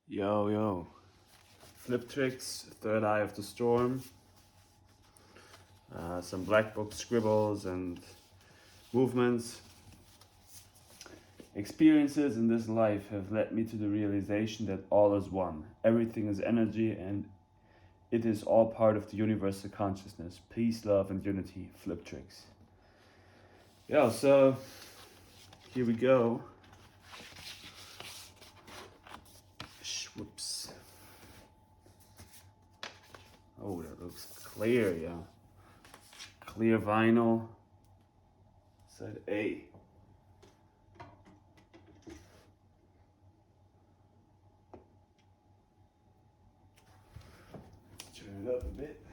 Yo, yo. Flip tricks, third eye of the storm. Some black book scribbles and movements. Experiences in this life have led me to the realization that all is one. Everything is energy and it is all part of the universal consciousness. Peace, love, and unity. Flip tricks. Yeah, so here we go. Whoops. Oh, that looks clear, yeah. Clear vinyl. Side A. Let's turn it up a bit.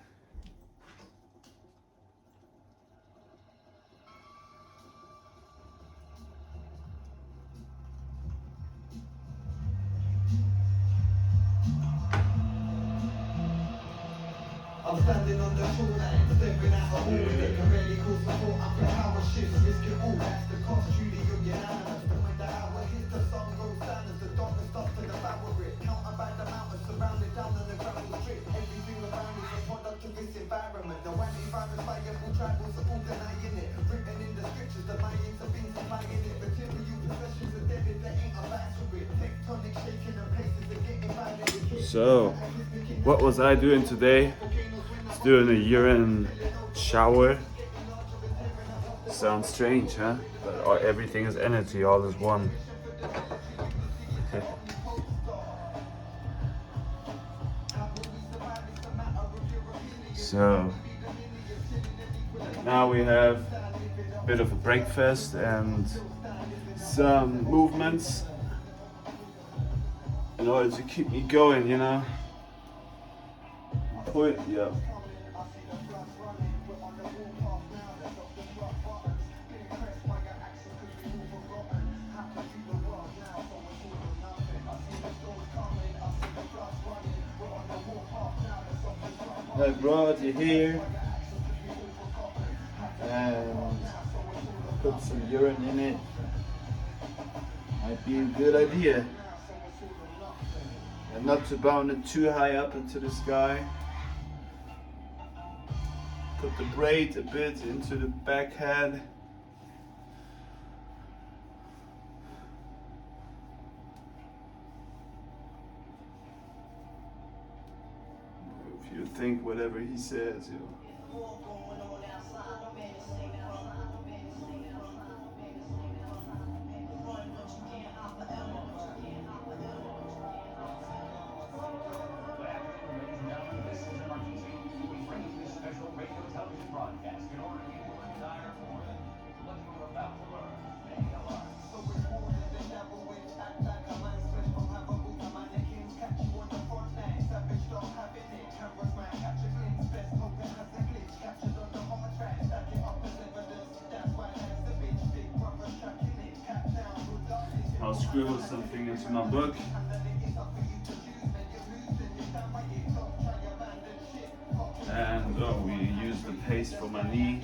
I'm standing on the shoreline, stepping out of all of it. Can barely cause support, I feel how I shift, risk it all. That's the cost, truly you're unanimous. But when the hour hits, the sun goes down as the darkness starts to devour it. Counted by the mountains, surrounded down on the gravel strip. Everything around is a product of this environment. The antivirus viable tribals are all denying it. Written in the scriptures, the Mayans have been supplying it. Material possessions are dead if they ain't a match for it. Tectonic shaking and places are getting violent. So, what was I doing today? Doing a urine shower. Sounds strange, huh? But everything is energy, all is one. So now we have a bit of a breakfast and some movements in order to keep me going, you know. Yeah. I brought you here and put some urine in it. Might be a good idea. And not to bound it too high up into the sky. Put the braid a bit into the back head. If you think whatever he says, you know. I'll scribble something into my book. And we use the paste for my knee.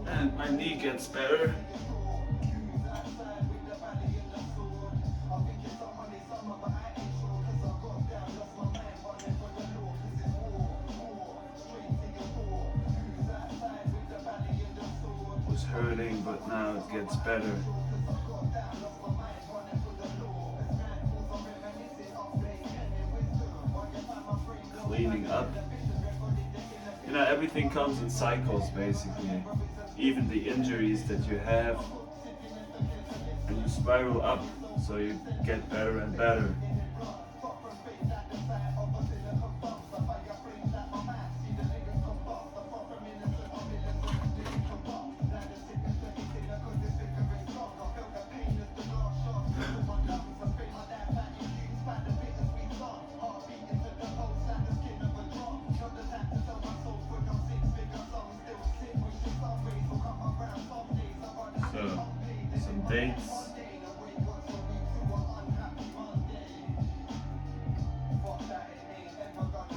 And my knee gets better. It was hurting, but now it gets better. Cleaning up. You know, everything comes in cycles basically. Even the injuries that you have, and you spiral up, so you get better and better. dates.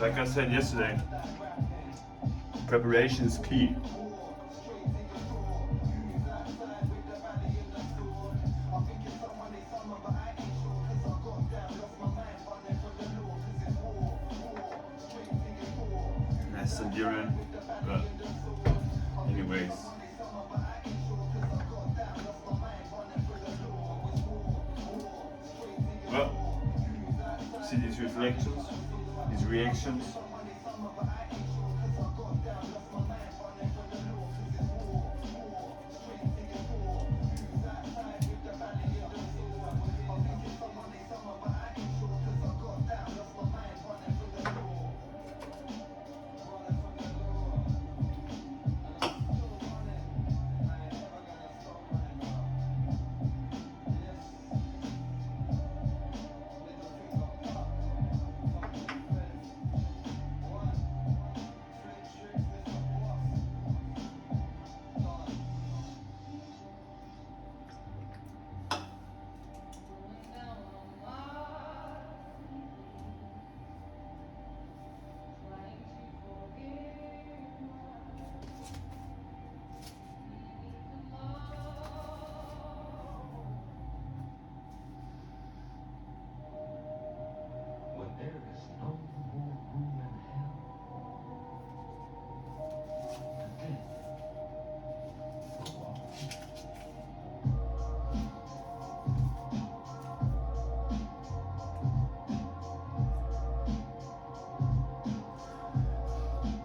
Like I said yesterday, preparation is key. Less enduring, but anyways. Well, see these reflections, these reactions.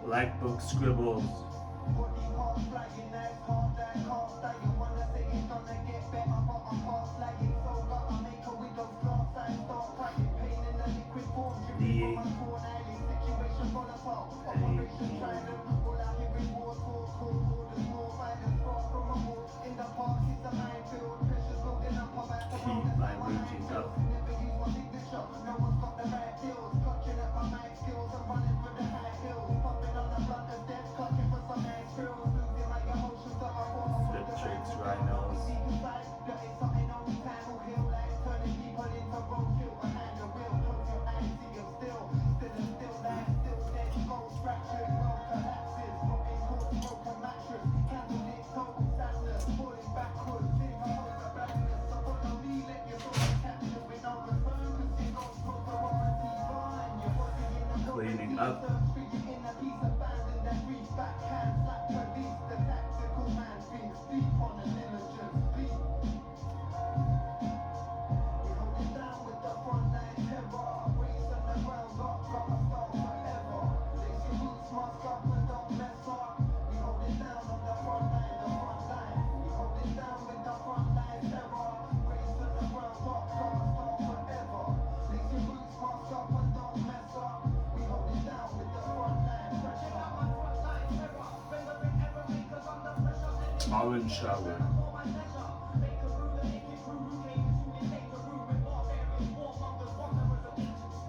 Black book scribbles. Keep my routine up. Flip tricks, rhinos. Cleaning up. Orange shower.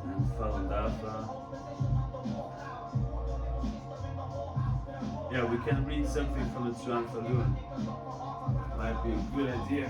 And Falun Gong. Yeah, we can read something from the Zhun Falun. Might be a good idea.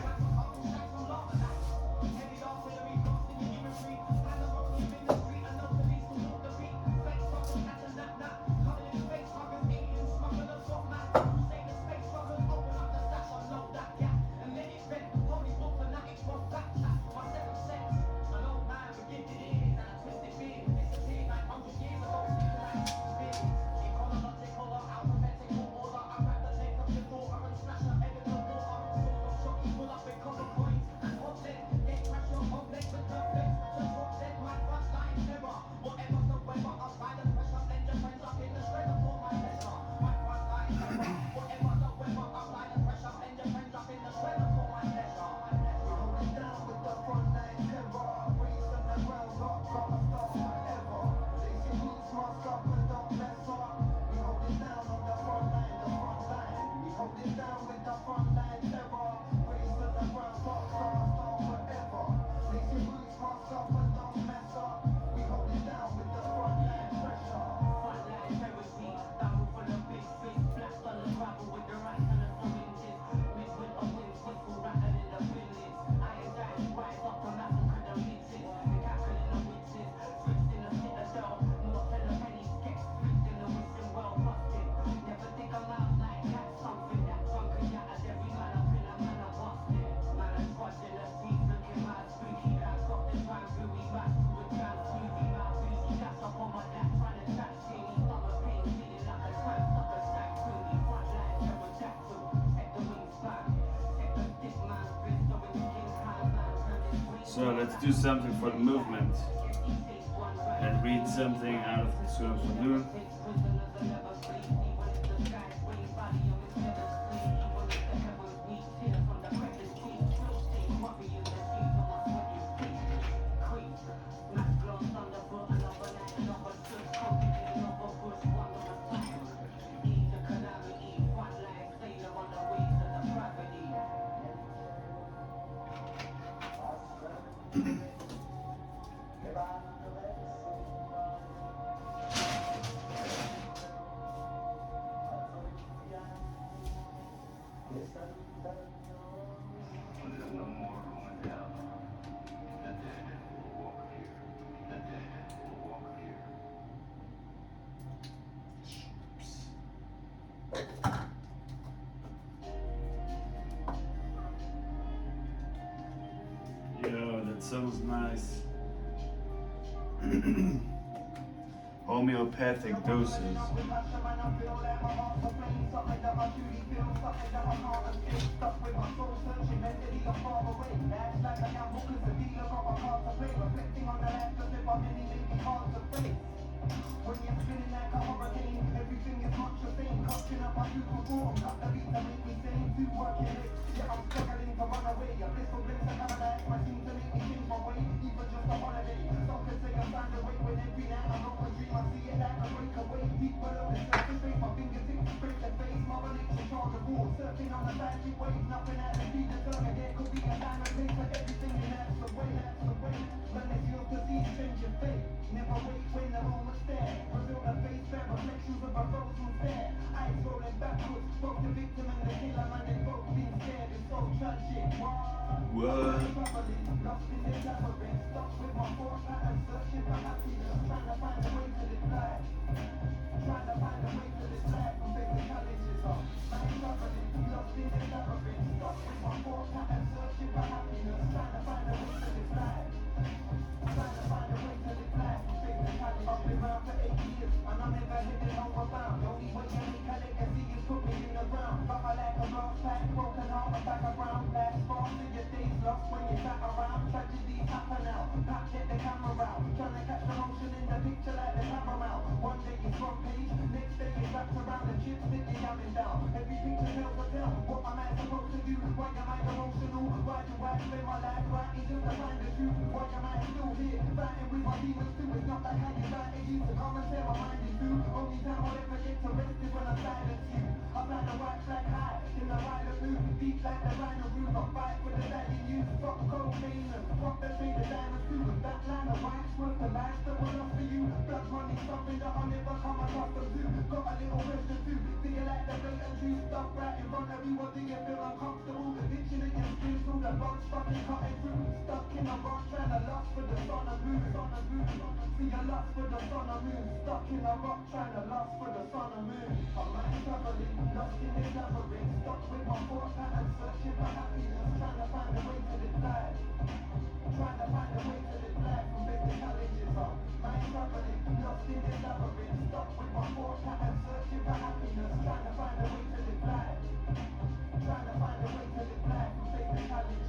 So let's do something for the movement and read something out of the Zhun Falun. Yo, that sounds nice. Homeopathic doses. When you're spinning like a hurricane, everything is much the same. Clutching up my youth before, cut the beat to make me sane. Two working it, yeah, I'm struggling to run away. A blissful glimpse of paradise might seem to make me change my way. Even just a holiday, some could say I'm trying to wait. When every night I know a dream, I see it like a breakaway. Deep below the surface, face my fingertips, scrape the face. Mother nature charge the ball, surfing on the seismic wave. Nothing at the speed of turn again. Could be a time and place for everything, and that's the way, that's the way. Learn it's yours to see, change your fate. Never wait when the moment's there. Reveal the face, fair reflections of a frozen stare. Eyes rolling backwards, both the victim and the killer, man, they both been scared. It's so tragic. What? Lost in this labyrinth, stuck with my thought pattern, searching for happiness, trying to find a way to this life. Trying to find a way to this life and face the challenges of man traveling, lost in this labyrinth, stuck with my thought pattern, searching for happiness, trying to find a way to this life. Trying to find a way to this life and face the challenge. I've been around for 8 years and I'm never heading homebound. The only way you make a legacy is put me in the ground. Got my like a glass pack, broken heart, a bag of brown bags. Fast in your days lost when you sat around. Tragedies happen now, back get the camera out. Trying to catch the motion in the picture like the camera out. One day it's front page, next day it's wrapped around the chips that you're yamming down. Every picture tells a tale, what am I supposed to do? Why am I emotional? Why do I spend my life writing just to find the truth? Why am I still here, fighting with my demons too? It's not like how you started you to come and share my mind is through. Only time I'll ever get to rest is when I silence you. I find the white flag high in the violet moon, deep like the rhino room. I fight for the value you. Fuck cocaine and fuck the trade of diamonds too. That line of rights worth the life that was lost for you. Blood money, something that I'll never come accustomed to. Got a little question too. Do you like the blatant true stuff right in front of you, or do you feel uncomfortable? Itching in your skin through the box, fucking cutting through. Stuck in a rock, trying to lust for the sun and moon. See a lust for the sun and moon. Stuck in a rock, trying to lust for the sun and moon. I'm mind traveling, lost in this labyrinth. Stuck with my thought pattern, searching for happiness, trying to find a way to this life. Trying to find a way to this life and make the challenges up. Mind traveling, lost in this labyrinth. Stuck with my thought pattern, searching for happiness, trying to find a way to this life. Trying to find a way to this life and face the challenges.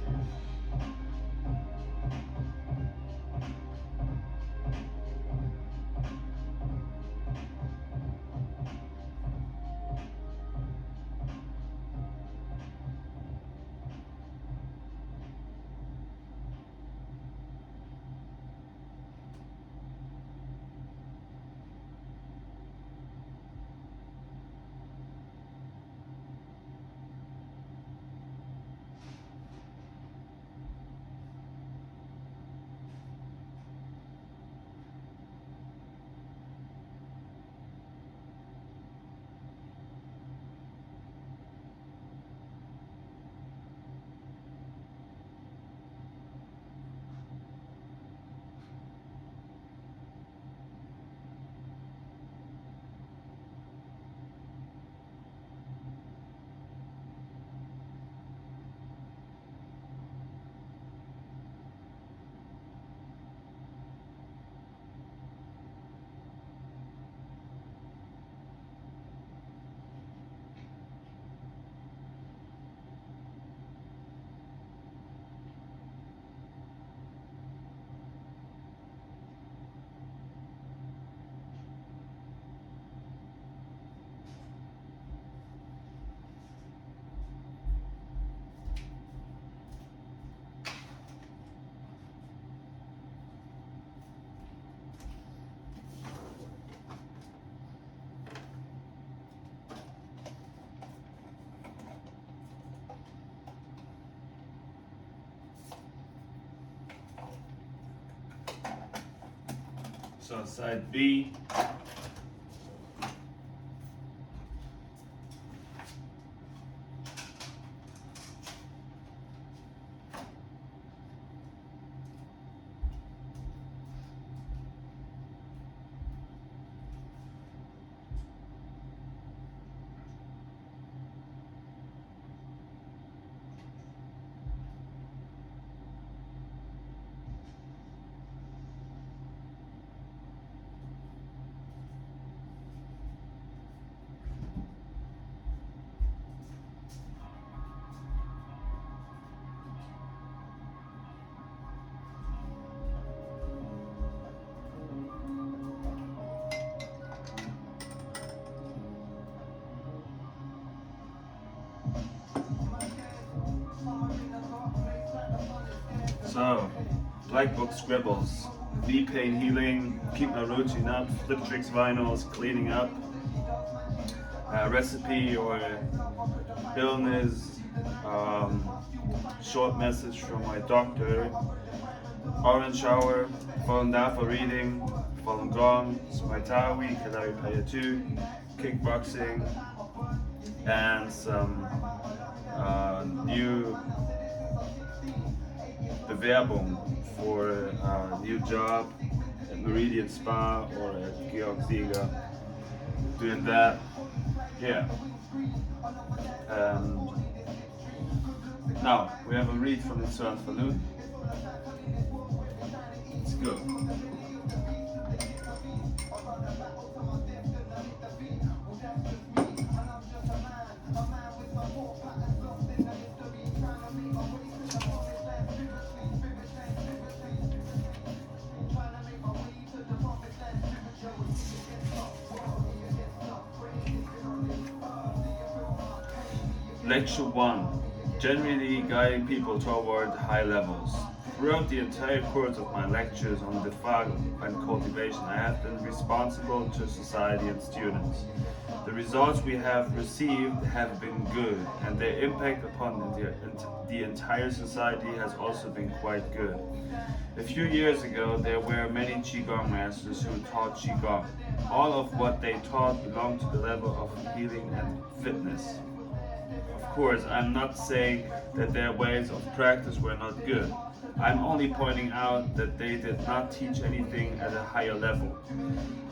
So side B. So, black book scribbles, knee pain healing, keep my routine up, flip tricks vinyls, cleaning up, recipe or illness, short message from my doctor, orange shower, Falun reading, Falun Gong, Smai Tawi, Kalarippayattu, kickboxing, and some new Bewerbung for a new job at Meridian Spa or at Georg Sieger. Doing that, yeah. Now we have a read from the Zhun Falun. Let's go. Lecture 1. Generally guiding people toward high levels. Throughout the entire course of my lectures on the Falun and cultivation, I have been responsible to society and students. The results we have received have been good, and their impact upon the entire society has also been quite good. A few years ago, there were many Qigong masters who taught Qigong. All of what they taught belonged to the level of healing and fitness. Of course, I'm not saying that their ways of practice were not good. I'm only pointing out that they did not teach anything at a higher level.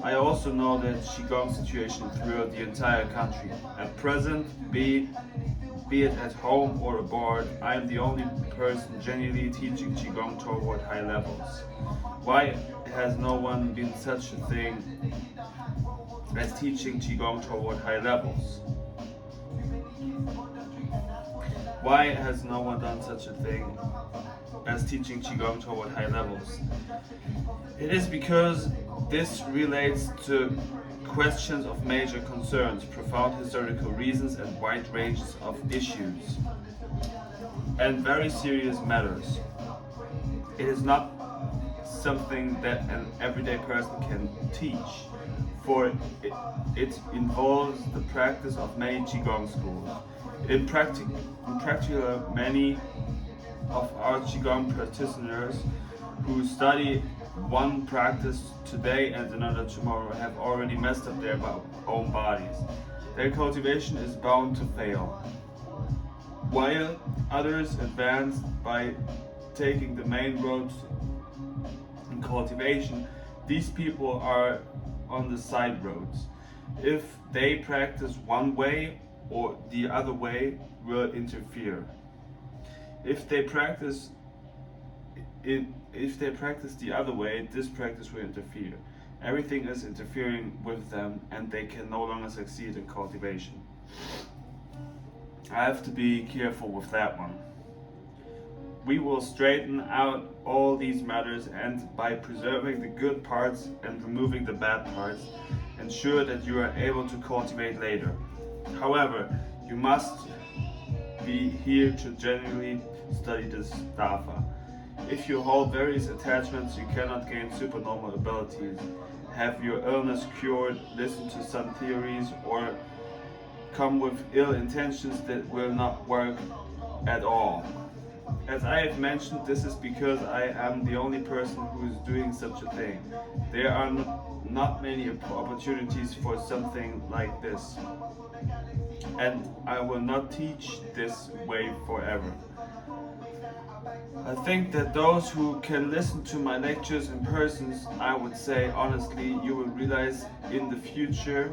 I also know the Qigong situation throughout the entire country. At present, be it at home or abroad, I am the only person genuinely teaching Qigong toward high levels. Why has no one been such a thing as teaching Qigong toward high levels? Why has no one done such a thing as teaching Qigong toward high levels? It is because this relates to questions of major concerns, profound historical reasons, and wide ranges of issues, and very serious matters. It is not something that an everyday person can teach, for it involves the practice of many Qigong schools. In particular, many of our Qigong practitioners who study one practice today and another tomorrow have already messed up their own bodies. Their cultivation is bound to fail, while others advance by taking the main road in cultivation. These people are on the side roads. If they practice one way, or the other way will interfere. If they practice the other way, this practice will interfere. Everything is interfering with them, and they can no longer succeed in cultivation. I have to be careful with that one. We will straighten out all these matters, and by preserving the good parts and removing the bad parts, ensure that you are able to cultivate later. However, you must be here to genuinely study this Dafa. If you hold various attachments, you cannot gain supernormal abilities, have your illness cured, listen to some theories, or come with ill intentions that will not work at all. As I have mentioned, this is because I am the only person who is doing such a thing. There are not many opportunities for something like this, and I will not teach this way forever. I think that those who can listen to my lectures in person, I would say honestly, you will realize in the future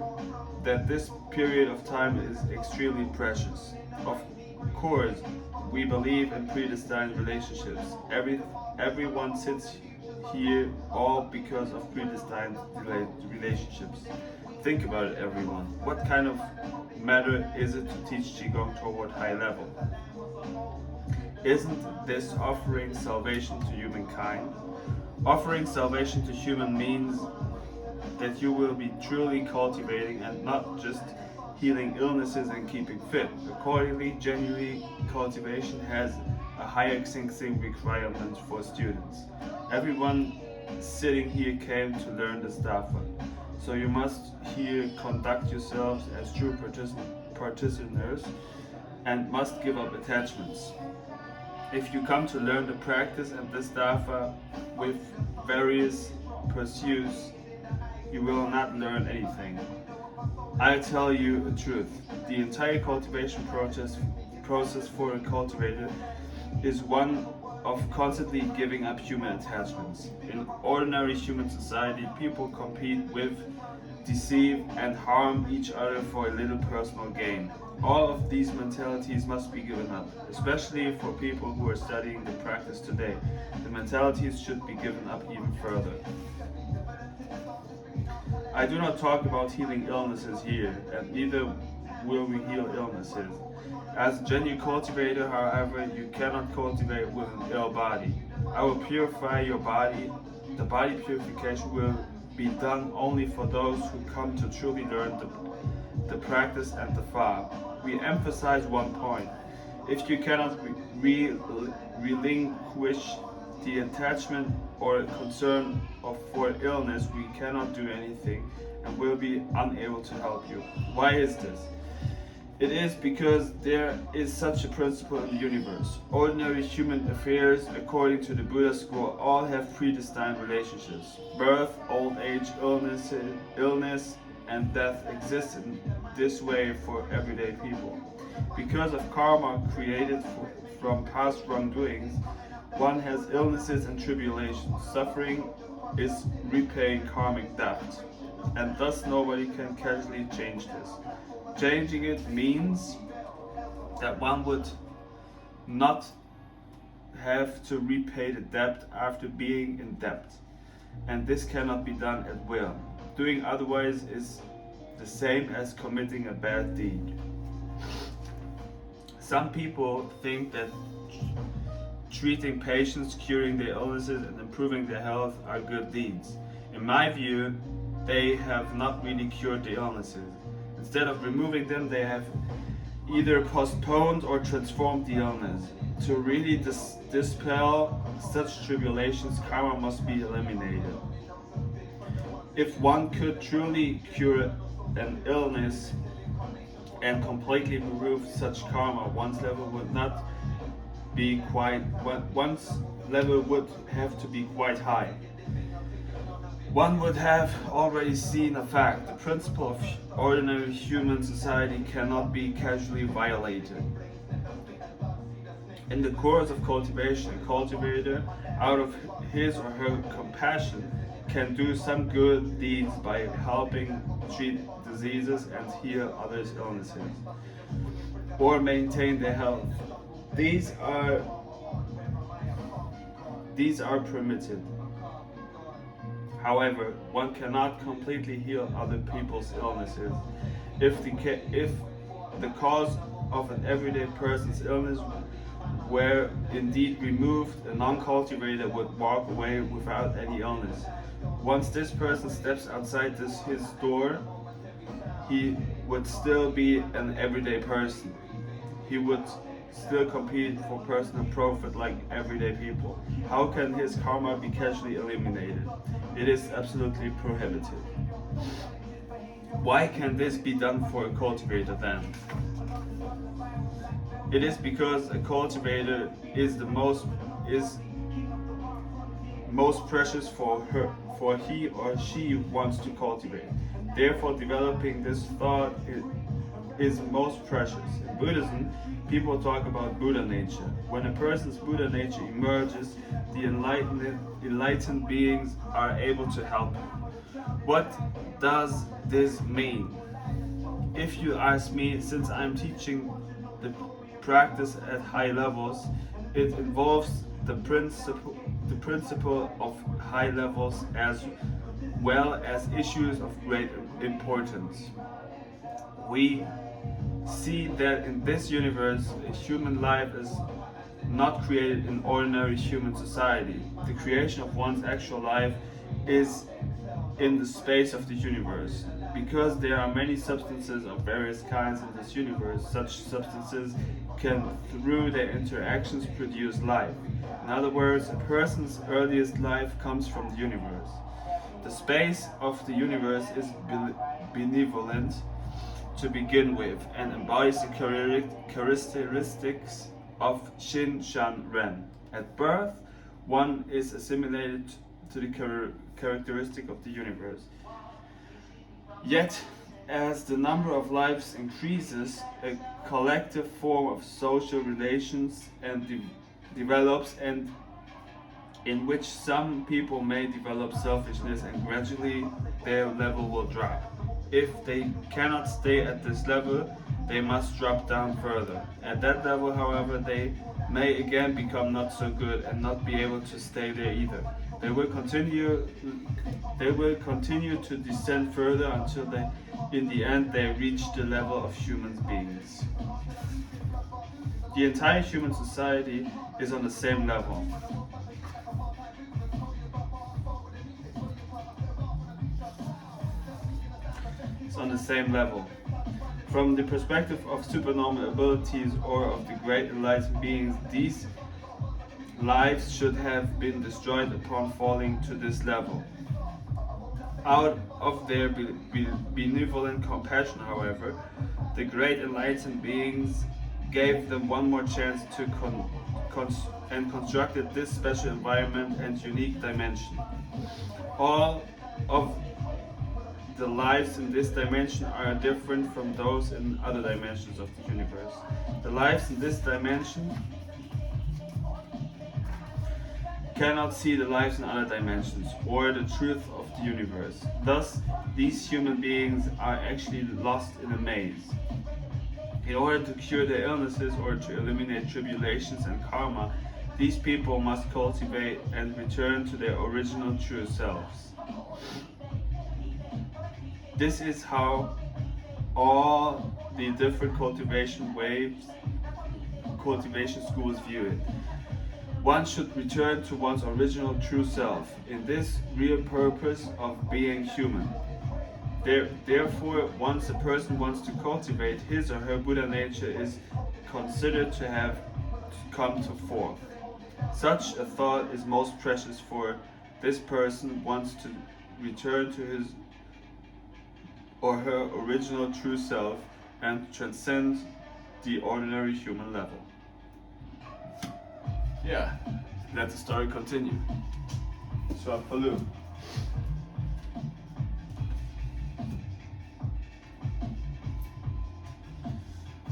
that this period of time is extremely precious. Of course, we believe in predestined relationships. Everyone sits here all because of predestined relationships. Think about it, everyone. What kind of matter is it to teach Qigong toward high level? Isn't this offering salvation to humankind? Offering salvation to human means that you will be truly cultivating and not just healing illnesses and keeping fit. Accordingly, genuine cultivation has a higher existing requirement for students. Everyone sitting here came to learn the Stafa, so you must here conduct yourselves as true practitioners and must give up attachments. If you come to learn the practice and the Stafa with various pursuits, you will not learn anything. I tell you the truth. The entire cultivation process for a cultivator is one of constantly giving up human attachments. In ordinary human society, people compete with, deceive, and harm each other for a little personal gain. All of these mentalities must be given up, especially for people who are studying the practice today. The mentalities should be given up even further. I do not talk about healing illnesses here, and neither will we heal illnesses. As a genuine cultivator, however, you cannot cultivate with an ill body. I will purify your body. The body purification will be done only for those who come to truly learn the practice and the Fa. We emphasize one point. If you cannot relinquish the attachment or concern for illness, we cannot do anything and will be unable to help you. Why is this? It is because there is such a principle in the universe. Ordinary human affairs, according to the Buddha school, all have predestined relationships. Birth, old age, illness, and death exist in this way for everyday people. Because of karma created from past wrongdoings, one has illnesses and tribulations. Suffering is repaying karmic debt, and thus nobody can casually change this. Changing it means that one would not have to repay the debt after being in debt, and this cannot be done at will. Doing otherwise is the same as committing a bad deed. Some people think that treating patients, curing their illnesses, and improving their health are good deeds. In my view, they have not really cured the illnesses. Instead of removing them, they have either postponed or transformed the illness. To really dispel such tribulations, karma must be eliminated. If one could truly cure an illness and completely remove such karma, one's level would not be one's level would have to be quite high. One would have already seen a fact. The principle of ordinary human society cannot be casually violated. In the course of cultivation, a cultivator, out of his or her compassion, can do some good deeds by helping treat diseases and heal others' illnesses, or maintain their health. These are permitted. However, one cannot completely heal other people's illnesses. If the cause of an everyday person's illness were indeed removed, a non-cultivator would walk away without any illness. Once this person steps outside his door, he would still be an everyday person. He would still compete for personal profit like everyday people. How can his karma be casually eliminated? It is absolutely prohibited. Why can this be done for a cultivator then? It is because a cultivator is most precious for he or she wants to cultivate. Therefore, developing this thought is most precious. In Buddhism, people talk about Buddha nature. When a person's Buddha nature emerges, the enlightened beings are able to help him. What does this mean? If you ask me, since I'm teaching the practice at high levels, it involves the principle of high levels as well as issues of great importance. We see that in this universe, a human life is not created in ordinary human society. The creation of one's actual life is in the space of the universe. Because there are many substances of various kinds in this universe, such substances can, through their interactions, produce life. In other words, a person's earliest life comes from the universe. The space of the universe is benevolent to begin with and embodies the characteristics of Xin Shan Ren. At birth, one is assimilated to the characteristic of the universe. Yet, as the number of lives increases, a collective form of social relations develops, and in which some people may develop selfishness, and gradually their level will drop. If they cannot stay at this level, they must drop down further. At that level, however, they may again become not so good and not be able to stay there either. They will continue to descend further until in the end they reach the level of human beings. The entire human society is on the same level. It's on the same level. From the perspective of supernormal abilities or of the great enlightened beings, these lives should have been destroyed upon falling to this level. Out of their benevolent compassion, however, the great enlightened beings gave them one more chance to constructed this special environment and unique dimension. All of the lives in this dimension are different from those in other dimensions of the universe. The lives in this dimension cannot see the lives in other dimensions or the truth of the universe. Thus, these human beings are actually lost in a maze. In order to cure their illnesses or to eliminate tribulations and karma, these people must cultivate and return to their original true selves. This is how all the different cultivation schools view it. One should return to one's original true self in this real purpose of being human. Therefore, once a person wants to cultivate his or her Buddha nature is considered to have come to forth. Such a thought is most precious, for this person wants to return to his or her original true self and transcend the ordinary human level. Yeah, let the story continue. Zhun Falun.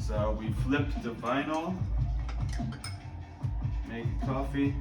So we flipped the vinyl, make coffee.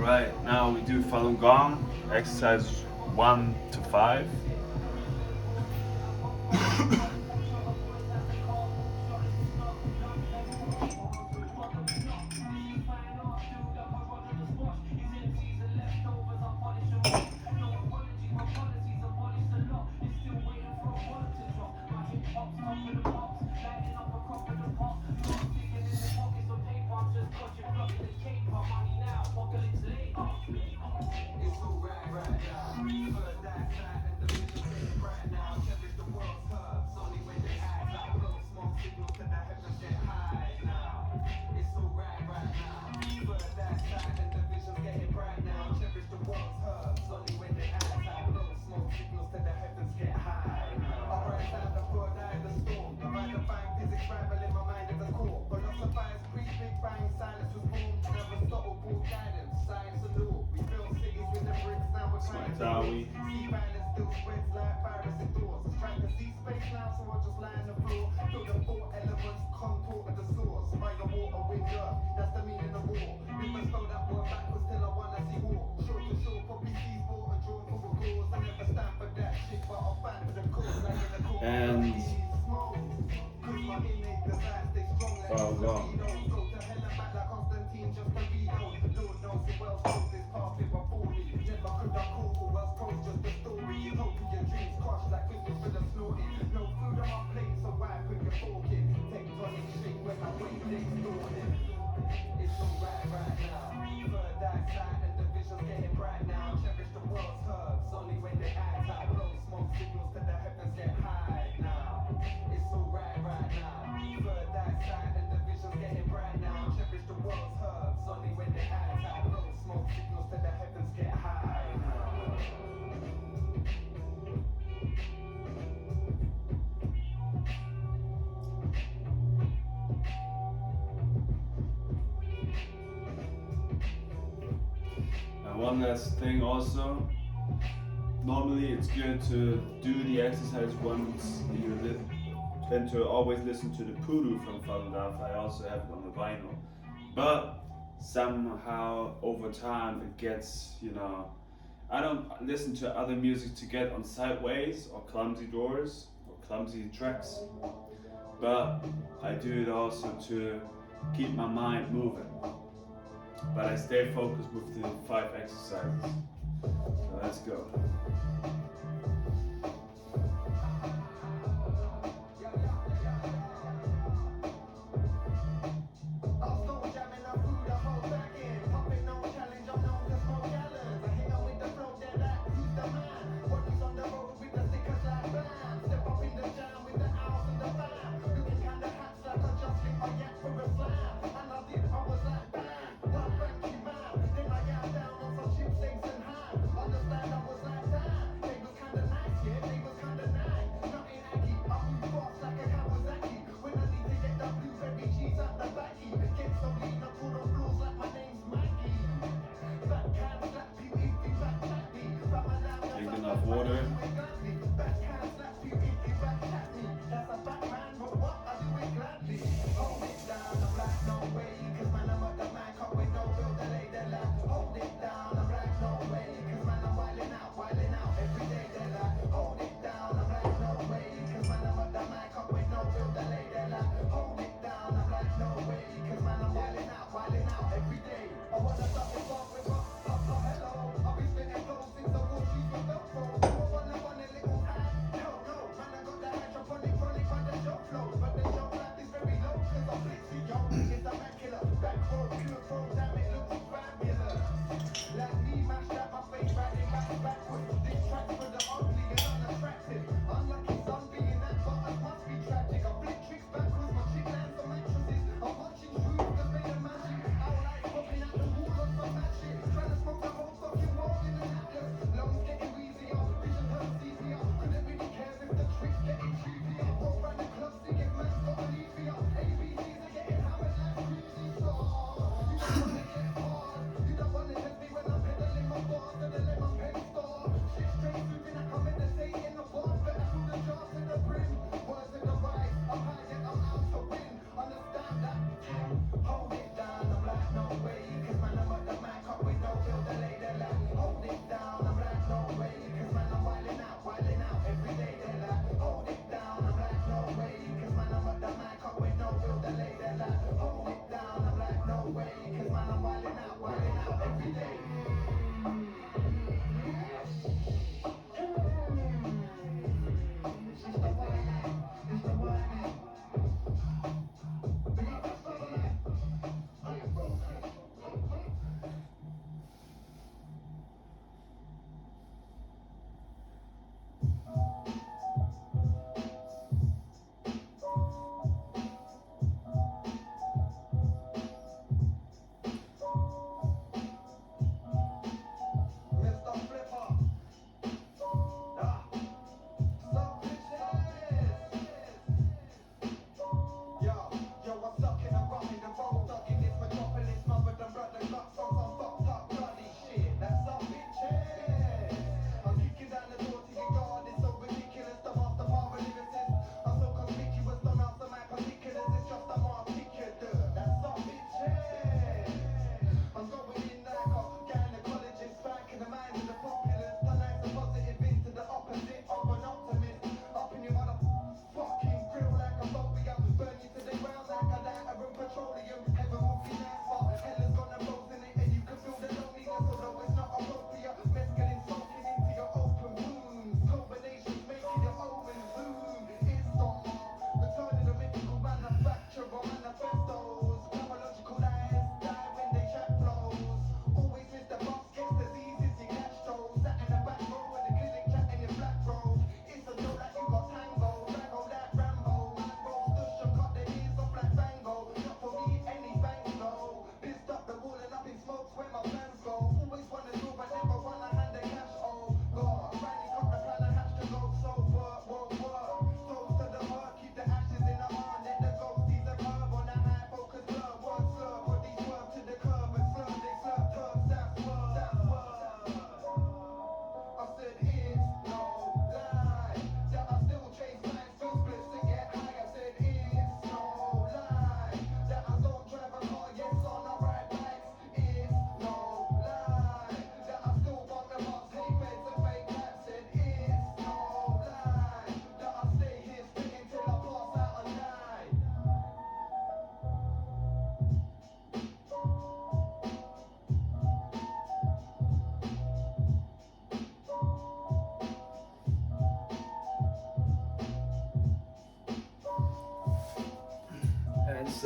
Right, now we do Falun Gong, exercise 1 to 5. Smai Tawi. And Falun Gong. One last thing also, normally it's good to do the exercise once you and to always listen to the Puru from Falun Gong. I also have it on the vinyl. But somehow over time it gets, I don't listen to other music to get on sideways or clumsy doors or clumsy tracks. But I do it also to keep my mind moving. But I stay focused with the 5 exercises. So let's go.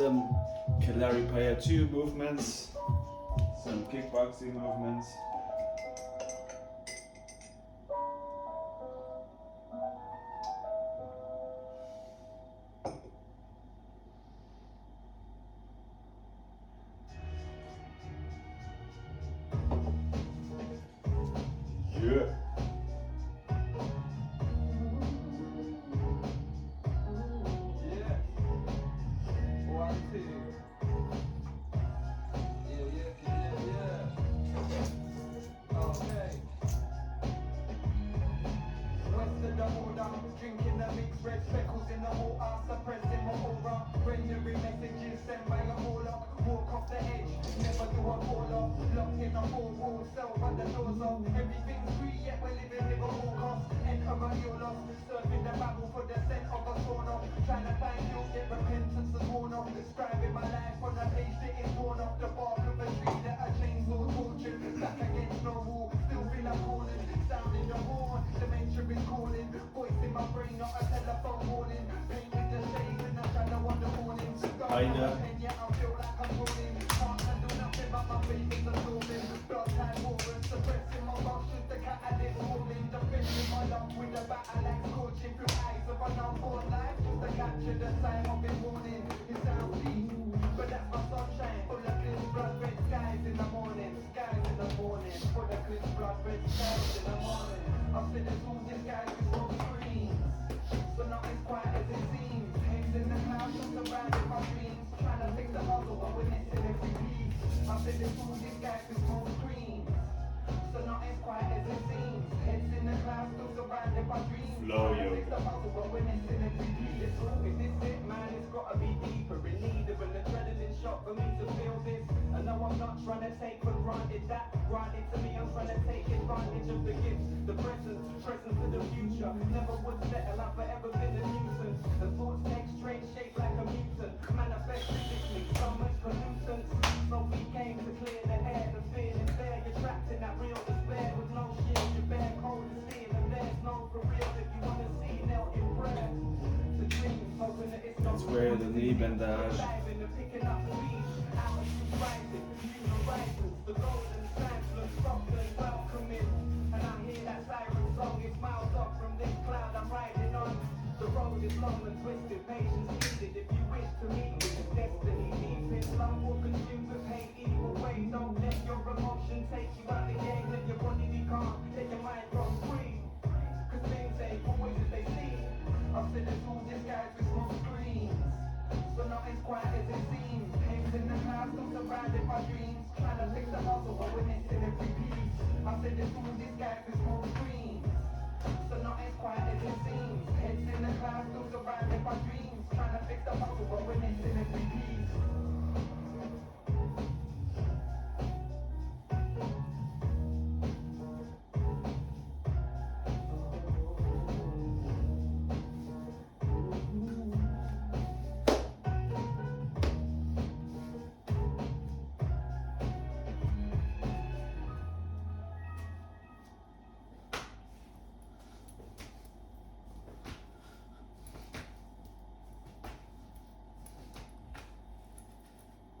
some Kalarippayattu movements, some kickboxing movements. Yeah. Drinking the mixed red speckles in the water, suppressing my aura, rendering messages sent by a warlock. Walk off the edge, never do a fall off. Locked in a four-wall cell, but the doors off. Everything's free, yet we're living with a all cost. Enter a your loss, surfing the battle for the scent of a sawn off. Trying to find guilt, yet repentance is worn off. Describing my life on a page that is torn off the bark of a tree that a chainsaw tortured. Back against no wall, still feel I'm calling. Sounding the horn, dementia is calling. Voice in my brain, not a telephone warning. Pain with the shades in the shadow of the morning. Hiya. And yet I feel like I'm rolling. Can't handle nothing but my faith is absorbing. Blood time warring, suppressing my emotions. The catalyst warming. Defending my love with the battle axe scorching through eyes of an unborn life. Just to capture the sign of it warning. It sounds deep, but that's my sunshine. Full of clean blood red skies in the morning. Skies in the morning. Full of clean blood red skies in the morning. I've seen this all disguised with smoke screens, but not as quiet as it seems. Heads in the clouds, just surrounded by dreams. Trying to fix the puzzle, but we're missing every piece. I've seen this all disguised with smoke screens, so not as quiet as it seems. Heads in the clouds, still surrounded by dreams. Flow, Trying to yo. fix the puzzle, but we're missing every piece. Is this it, man? It's gotta be deeper. In need of an adrenaline shot for me to feel this. I know I'm not trying to take for granted that. Granted to me, I'm trying to take advantage of the gifts, the present to the future. Never would settle, I've forever been a nuisance. The thoughts take strange shape like a mutant. Manifest physically, so much pollutants. So we came to clear the air, the fear is there. You're trapped in that real despair with no shield. You're bare cold and steel, and there's no for real. If you wanna see, knelt in prayer. The dream, hoping that it's not That's where the knee bandage. picking up speed, altitude rising, new horizons. The golden sands look soft and welcoming. And I hear that siren song, it's miles off from this cloud I'm riding on. The road is long and twisted, patience needed. If you wish to meet with the destiny deep in love will consume with pain either way. Don't let your emotion take you out the game. Let your body be calm, let your mind run free. Cause things ain't always as they seem. I've seen this all disguised with smoke screens, but not as quiet as it seems. Heads in the clouds, still surrounded by dreams. Trying to fix the puzzle, but we're missing every piece. I said this all disguised with smoke screens, so not as quiet as it seems. Heads in the clouds, still surrounded by dreams. Trying to fix the puzzle, but we're missing every piece.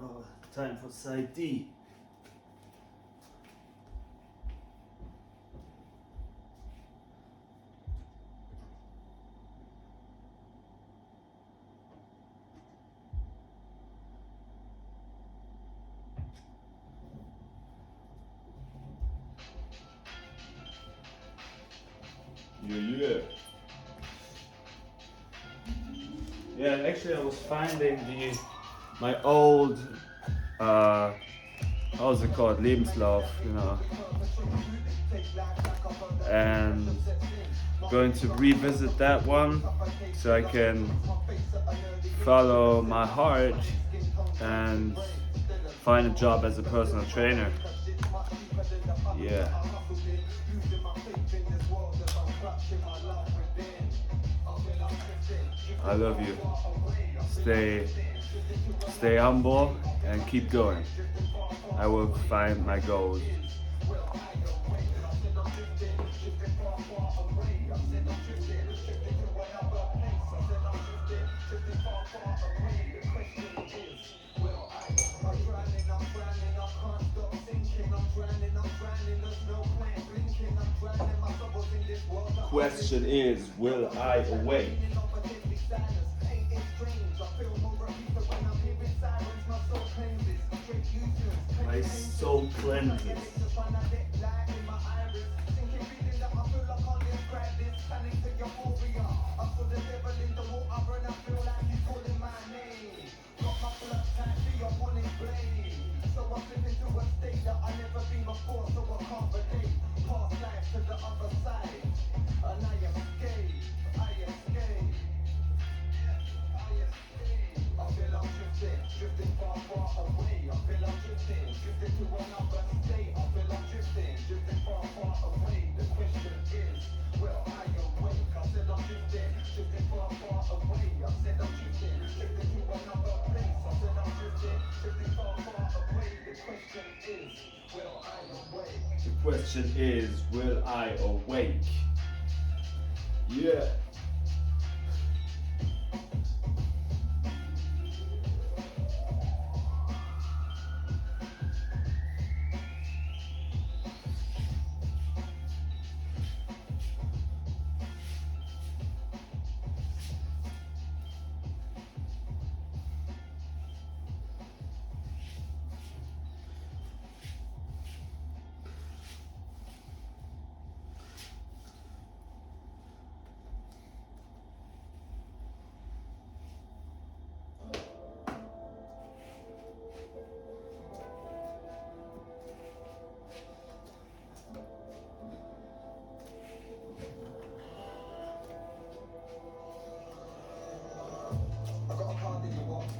Oh, time for side D. Yeah. Yeah, actually I was finding my old how's it called? Lebenslauf, you know. And going to revisit that one so I can follow my heart and find a job as a personal trainer. Yeah. I love you. Stay humble and keep going. I will find my goals. question is, will I awake? My soul cleanses. So I slip into a state that I never been before, so I can't relate. Past life to the other side, and I escape. I feel I'm drifting far, far away. I feel I'm drifting to another state. I feel I'm drifting far, far away. The question is, will I awake? I said I'm drifting far, far away. I said I'm drifting to another place. I said I'm drifting far, far away. The question is, will I awake? The question is, will I awake? Yeah.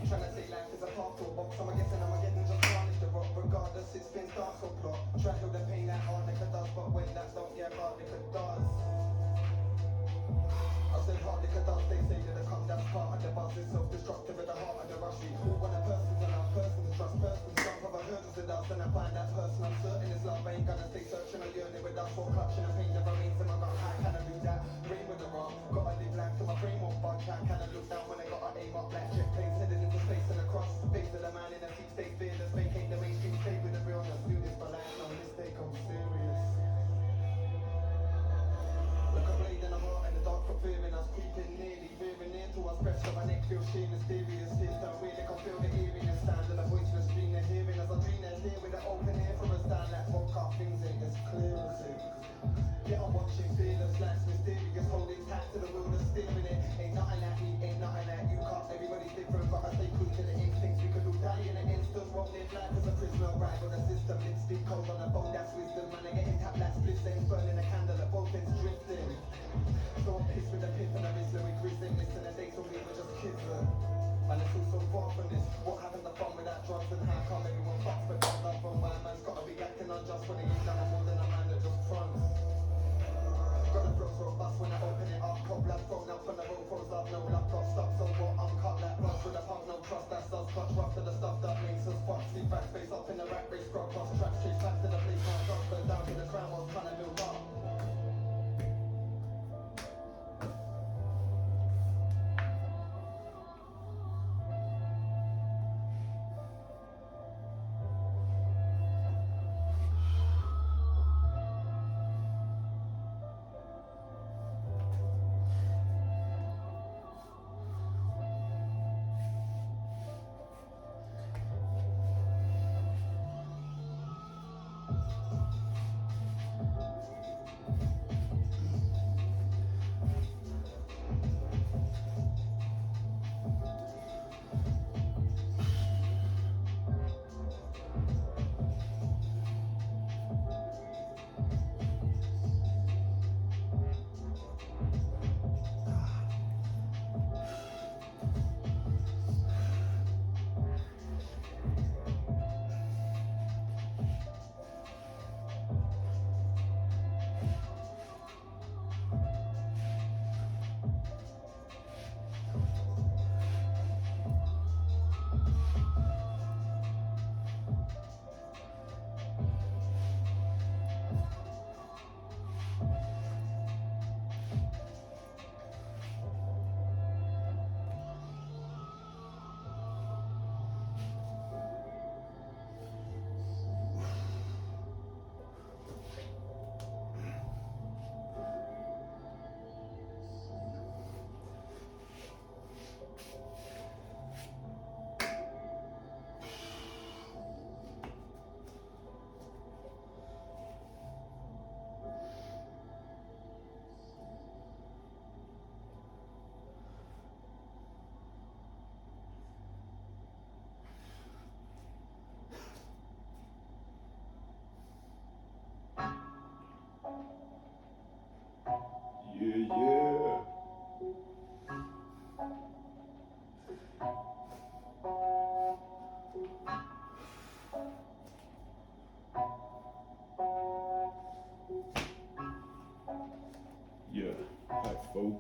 Trying to say life is a parcel box. I'm guessing I'm getting just tarnished the rock. Regardless, it's been dark so plot. Try to heal the pain that Arnica does, but when that don't, yeah, Arnica does. I said Arnica does, they say that the come that's part of the buzz. It's self-destructive at the heart of the rush. Who want a person to love, person to trust, person to jump over hurdles with us. And I find that person I'm certain is love. I ain't gonna stay searching or yearning with us. For clutching a pain never means in my gut. How can I do that? Brain with the wrong. Gotta live life till my brain won't budge. How can I look down when I gotta aim up like jet planes headed into space and across? Face of the man in a deep state fearless. Vacate the mainstream, stay with the realness. Do this for life, no mistake, I'm serious. Like a blade in the heart and the dark for fearing us. Creeping nearly, veering near to us. Breath of my neck feels sheer mysterious. Tears don't really can feel the eeriness. Stand in a voiceless dream, they're hearing as I dream they're here with an open ear for us. Down like vodka, things ain't as clear as it. Yeah, I'm watching fearless, life's mysterious. Holding tight to the wheel that's steering it. Ain't nothing like me, ain't nothing like you. Can't, everybody's different, but I stay true to the instincts. We could all die in an instant. Won't live life as a prisoner, right on the system. Lipstick cold on the phone, that's wisdom. Man, I getting tapped like splits, ain't burning a candle at both ends drifting. So I'm pissed with the pith and I miss lyric grisling. Missing the days when we were just kids. Man, it's all so far from this. What happened to fun without drugs and how come everyone fucks but don't love from my man's gotta be acting unjust when he's done more than a man that just fronts. Gonna throw so bust when I open it up. Cop black thrown up when the road throws up. No love got stuck so what? I'm cut like buzz with a pump, no trust. That's us. Clutch rough to the stuff that makes us fuck. See back face up in the rat race. Scrub cross tracks. Chase back to the place. My drugs burn down to the crown while trying to build up.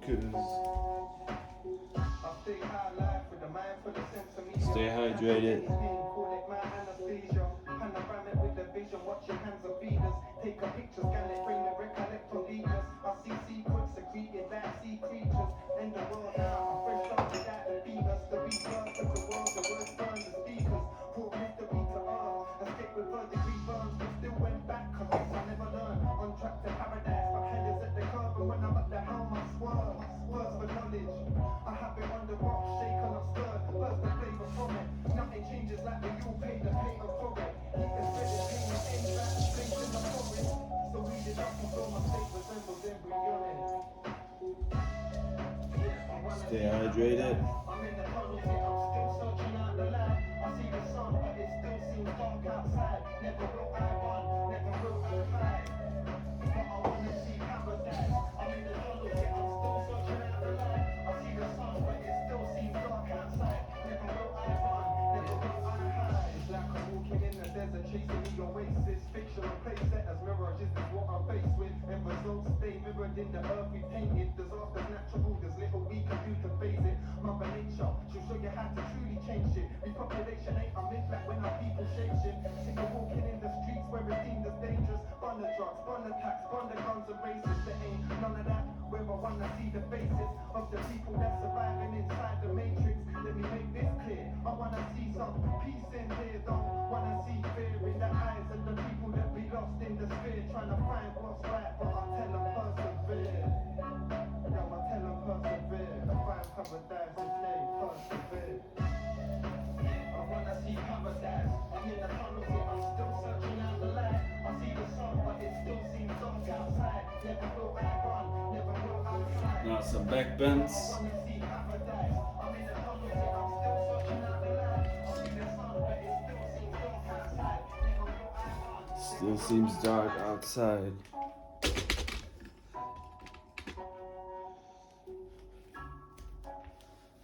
focus. I stay high life with a mind full of sesame. Stay hydrated. Call it my anesthesia. Panoramic with the vision, watching hands of feeders. Take a picture, scan it, frame it, recollect on leaders. I see sequence secreted like sea creatures. End the world now, I'm fresh up without the beaters. The beat burns of the words burn the speakers. Brought mystery to earth, escape with third degree burns. But still went back, cause I never learned. On track to paradise, my hand is at the curb. And when I'm at the helm, I swerve. Words for knowledge, I have it on the rock, shaken up stirred. First the flavor from it, nothing changes like the you pay the payment for it. Heat is ready, payment ain't back, place in the forest. So read it up and feel my state resembles embryonic. Stay hydrated. I'm in the tunnel, yeah, I'm still searching out the light. I see the sun, but it still seems dark outside. Never will I run, never will I hide. But I wanna see paradise. I'm in the tunnel, yeah, I'm still searching out the light. I see the sun, but it still seems dark outside. Never will I run, never will I hide. It's like I'm walking in the desert, chasing the oasis. Fictional place set as mirages is what I'm faced with. And results stay mirrored in the earth we painted. Disasters natural, there's little we can do to phase it. Mother nature, she'll show you how to truly change it. Repopulation ain't a myth like when our people shape shit. Sick of walking in the streets where it's deemed as dangerous. Burn the drugs, burn the tax, burn the guns and races. There ain't none of that. Where I wanna see the faces of the people that's surviving inside the matrix. Let me make this clear. I wanna see some peace in here. Don't wanna see fear in the eyes of the people that be lost in the sphere. Trying to find what's right, but I tell them persevere. Yo, I tell them persevere. I find paradise and play persevere. I wanna see paradise. I'm in the tunnel, yeah, I'm still searching out the light. I see the sun, but it still seems dark outside. Never will I run, never will I hide. Now some back bends. I wanna see paradise. I'm in the tunnel, yeah, I'm still searching out the light. I see the sun, but it still seems dark outside. Never will I run. Still seems dark outside.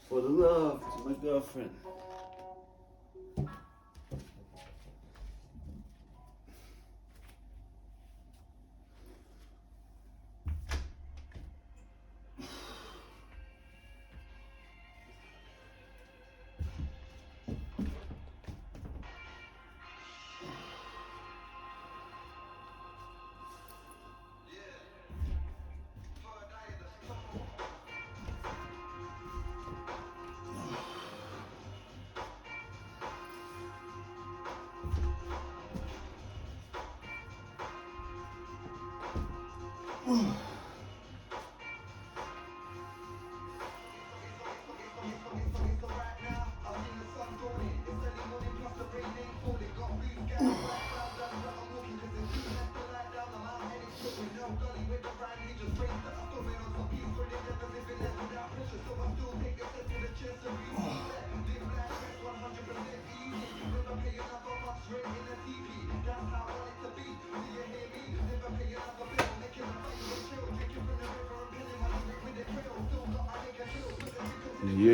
For the love to my girlfriend.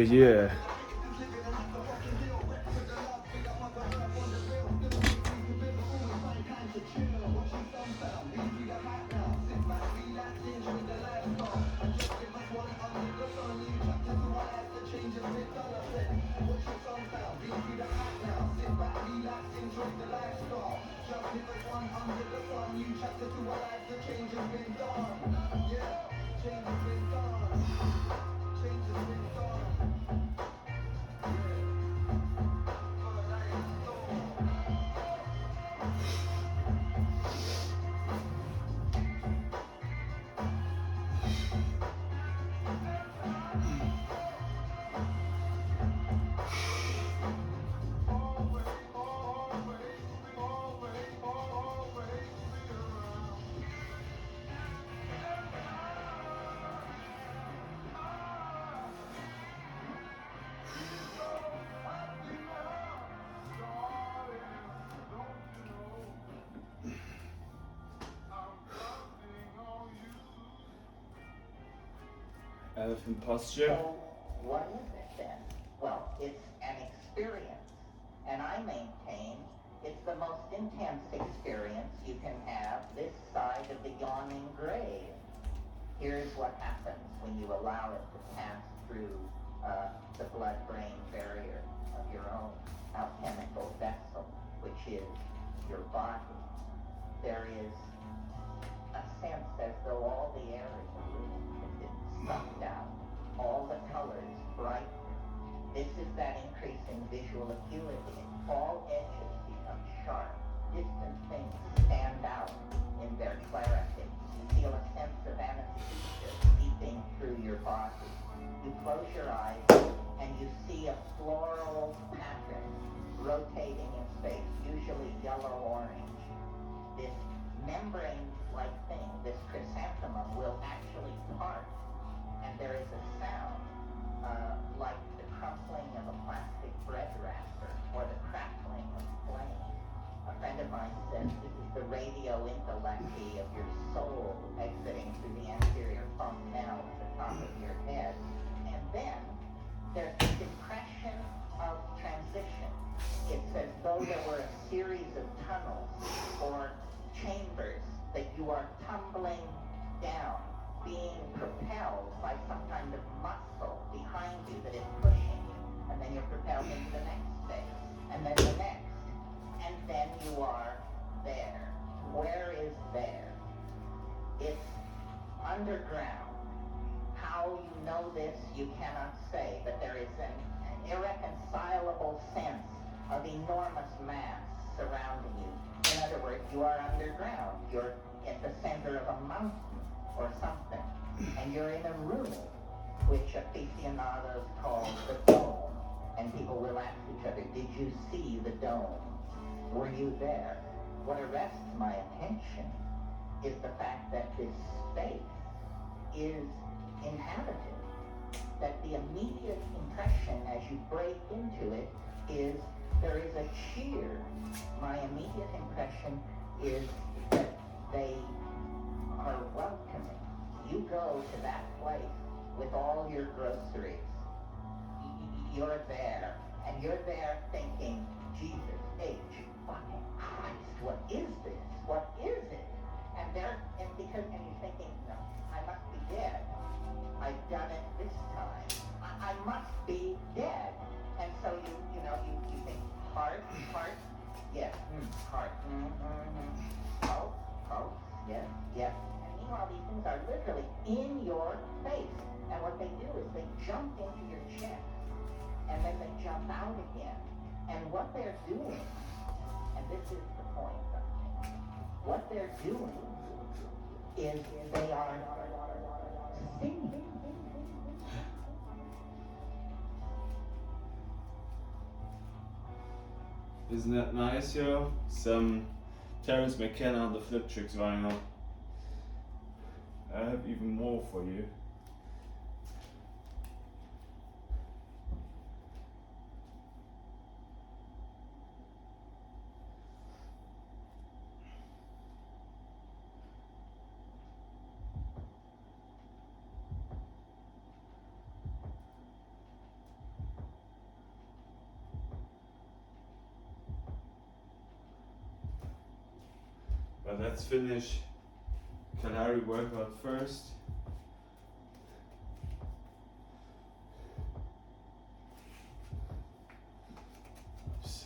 Yeah. Elephant posture. So what is it then? Well, it's an experience. And I maintain it's the most intense experience you can have this side of the yawning grave. Here's what happens when you allow it to pass through the blood-brain barrier of your own alchemical vessel, which is your body. There is a sense as though all the air in the room has been sucked out, all the colors brighten. This is that increase in visual acuity. All edges become sharp. Distant things stand out in their clarity. You feel a sense of anesthesia seeping through your body. You close your eyes and you see a floral pattern rotating in space, usually yellow-orange. This membrane-like thing, this chrysanthemum, will actually part, and there is a sound like the crumpling of a plastic bread wrapper or the crackling of flame. A friend of mine says this is the radio intellecty of your soul exiting through the anterior fontanelle at the top of your head. And then there's this impression of transition. It's as though there were a series of tunnels or chambers that you are tumbling down, being propelled by some kind of muscle behind you that is pushing you. And then you're propelled into the next phase, and then the next. And then you are there. Where is there? It's underground. How you know this, you cannot say, but there is an irreconcilable sense of enormous mass surrounding you. In other words, you are underground. You're at the center of a mountain or something, and you're in a room which aficionados call the dome. And people will ask each other, did you see the dome? Were you there? What arrests my attention is the fact that this space is inhabited, that the immediate impression as you break into it is there is a cheer. My immediate impression is that they are welcoming. You go to that place with all your groceries. You're there, and you're there thinking, Jesus H. fucking Christ, what is this? What is it? And you're thinking, no, I must be dead. I've done it this time. I must be dead. And so you think, heart, yes, heart, pulse, yes. And meanwhile, these things are literally in your face. And what they do is they jump into your chest, and then they jump out again. And what they're doing, and this is the point, what they're doing is they are singing. Isn't that nice, yo? Some Terence McKenna on the Flip Tricks vinyl. I have even more for you. But let's finish Kalari workout first. Oops.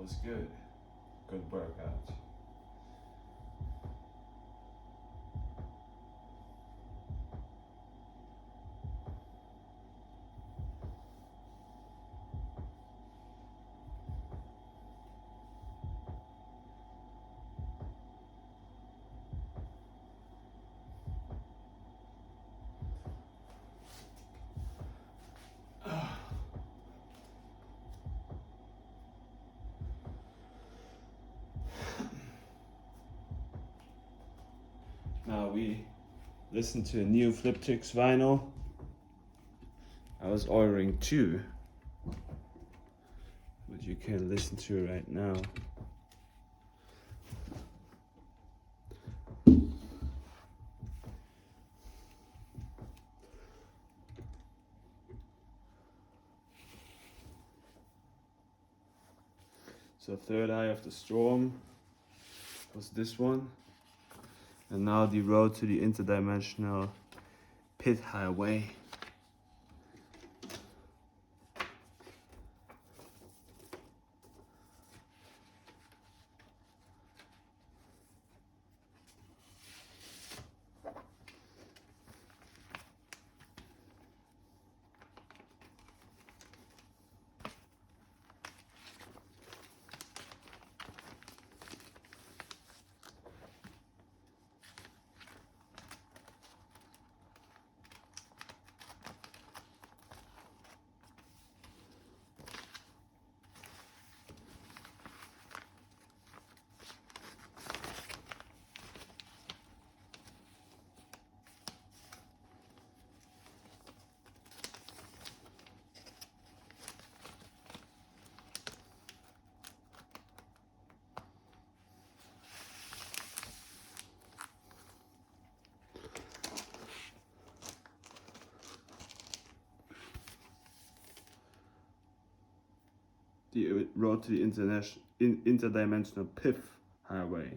was good. Good workout. Now we listen to a new Flip Tricks vinyl. I was ordering 2, but you can listen to it right now. So Third Eye of the Storm was this one. And now the Road to the Interdimensional Pit Highway. The Road to the Interdimensional Pith Highway.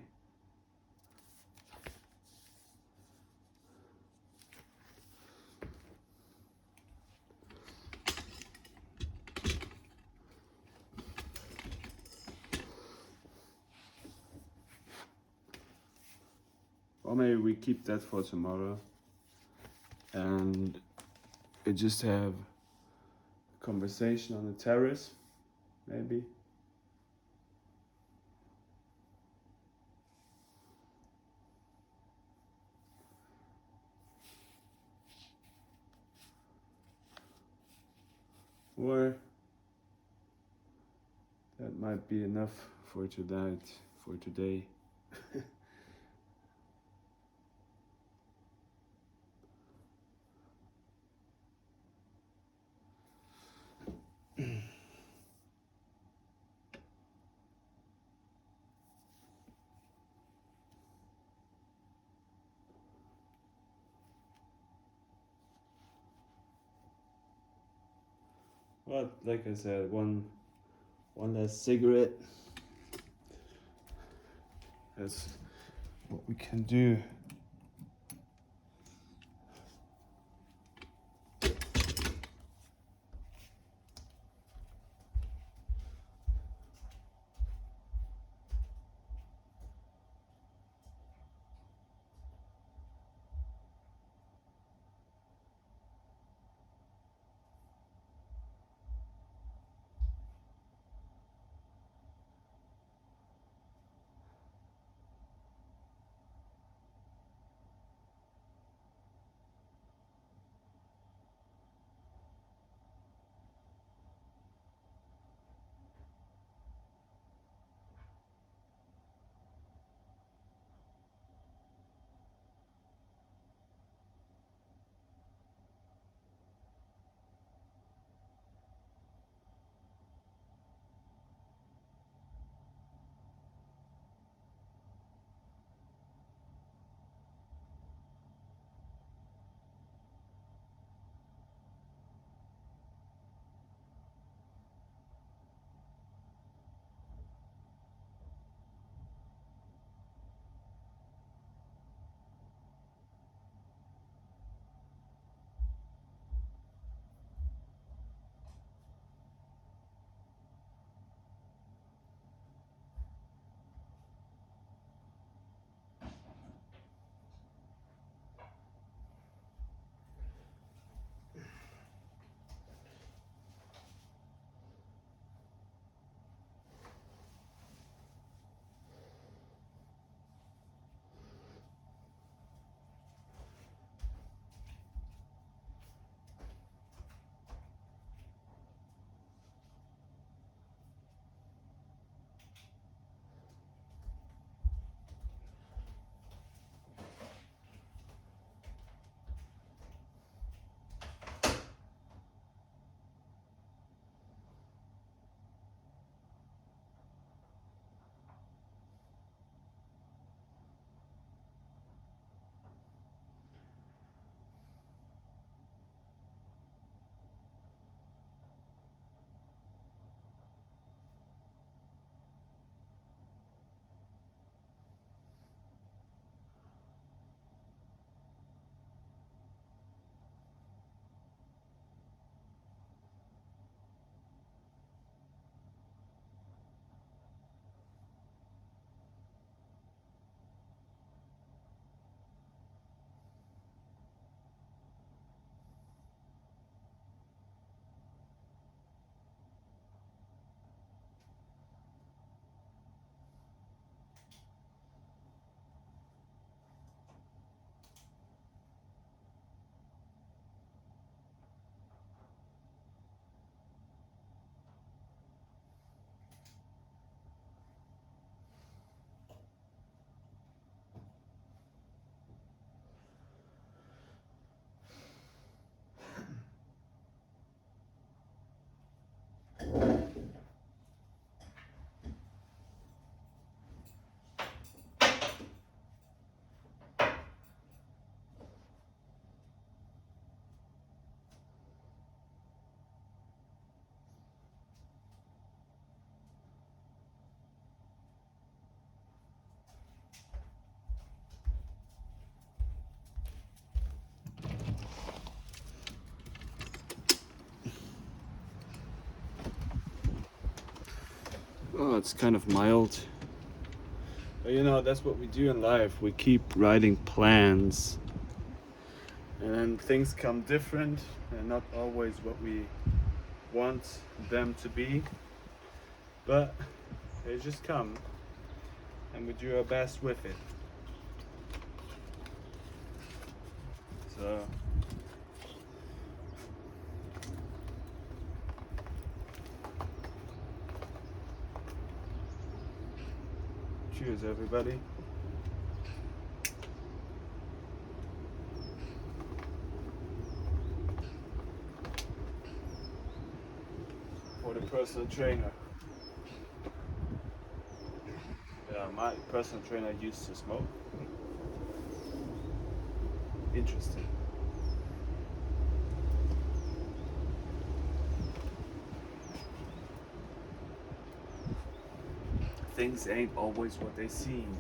Or maybe we keep that for tomorrow and we just have a conversation on the terrace, maybe. Or that might be enough for tonight, for today. But like I said, one last cigarette. That's what we can do. Oh, it's kind of mild. But you know, that's what we do in life. We keep writing plans. And then things come different and not always what we want them to be. But they just come. And we do our best with it. So cheers, everybody. For the personal trainer. Yeah, my personal trainer used to smoke. Interesting. Things ain't always what they seem.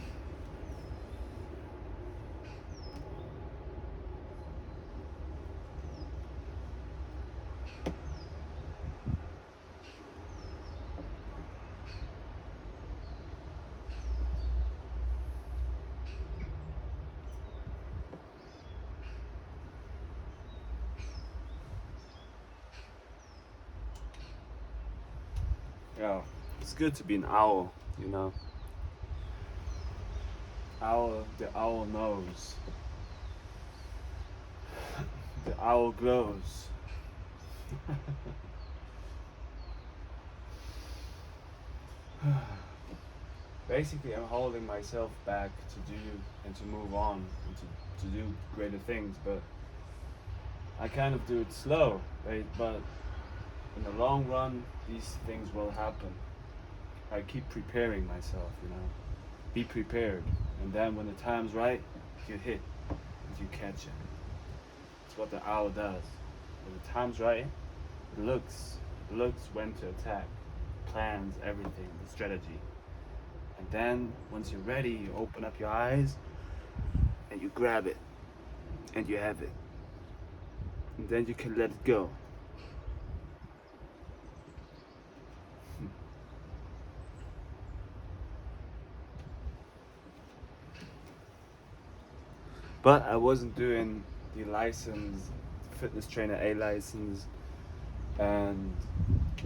Yeah, it's good to be an owl, you know. The owl knows. The owl glows. Basically, I'm holding myself back to do and to move on and to do greater things, but I kind of do it slow, right? But in the long run, these things will happen. I keep preparing myself, you know. Be prepared, and then when the time's right, you hit and you catch it. It's what the owl does. When the time's right, it looks when to attack, plans everything, the strategy. And then once you're ready, you open up your eyes and you grab it and you have it. And then you can let it go. But I wasn't doing the license, fitness trainer A license and